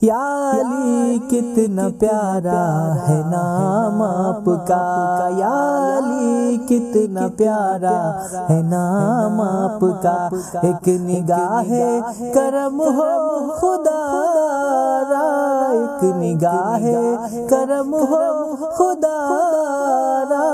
یا علی کتنا پیارا ہے نام آپ کا، یا علی کتنا پیارا ہے نام آپ کا، ایک نگاہ کرم ہو خدا را، ایک نگاہ کرم ہو خدا را،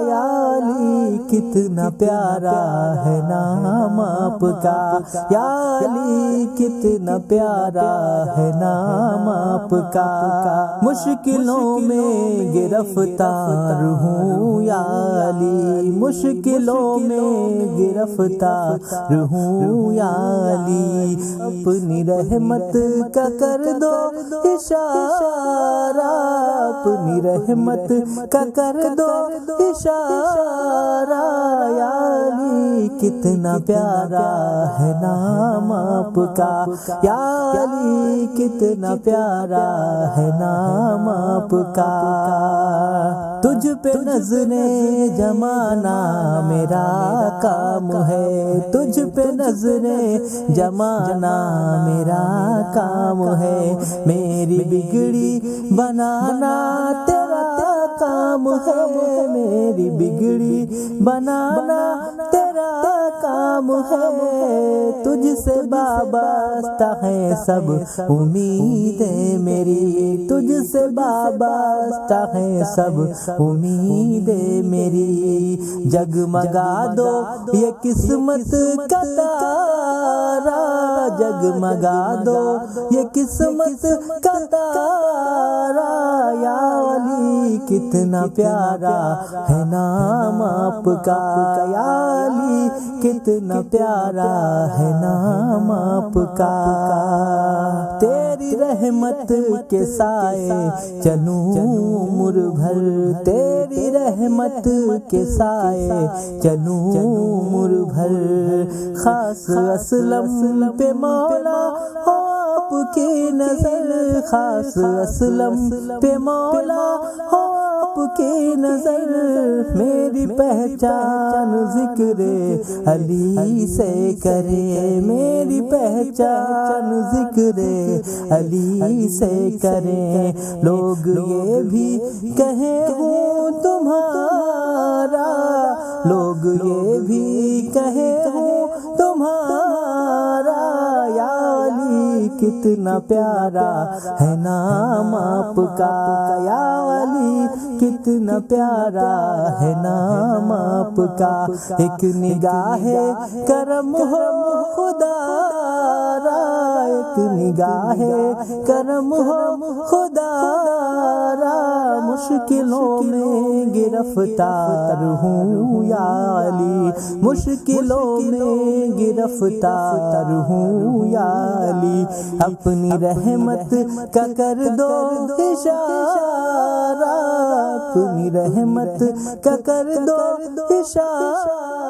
یا علی کتنا پیارا ہے نام آپ کا، یا علی کتنا پیارا ہے نام آپ کا، مشکلوں میں گرفتار ہوں یا علی، مشکلوں میں گرفتار ہوں یا علی، اپنی رحمت کا کر دو اشارہ، اپنی رحمت کا کر دو اشارہ، یا علی کتنا پیارا ہے نام آپ کا، یا علی کتنا پیارا ہے نام آپ کا، تجھ پہ نظریں جمانا میرا کام ہے، تجھ پہ نظریں جمانا میرا کام ہے، میری بگڑی بنانا تیرا کام ہے، میری بگڑی بنانا تیرا کام ہے، تجھ سے وابستہ ہے سب امیدیں میری، تجھ سے وابستہ ہے سب امیدیں میری، جگمگا دو یہ قسمت کا تارا، جگمگا دو یہ قسمت کا تارا، یا علی کتنا پیارا ہے نام آپ کا، یا علی کتنا پیارا ہے نام آپ کا، تیری رحمت کے سائے چلوں عمر بھر، تیری رحمت کے سائے چلوں عمر بھر، خاص اسلم پہ مولا ہو آپ کی نظر، خاص اسلم پہ مولا ہو آپ کی نظر، میری پہچان ذکر علی سے کرے، میری پہچان ذکر علی سے کریں، لوگ یہ بھی کہیں ہوں تمہارا، لوگ یہ بھی کہیں ہوں تمہارا، یا علی کتنا پیارا ہے نام آپ کا، یا علی کتنا پیارا ہے نام آپ کا، ایک نگاہ کرم ہو خدا را، ایک نگاہ کرم ہو خدا را، مشکلوں میں گرفتار ہوں یا علی، مشکلوں میں گرفتار ہوں یا علی، اپنی رحمت کا کر دو اشارہ، اپنی رحمت کا کر دو اشارہ۔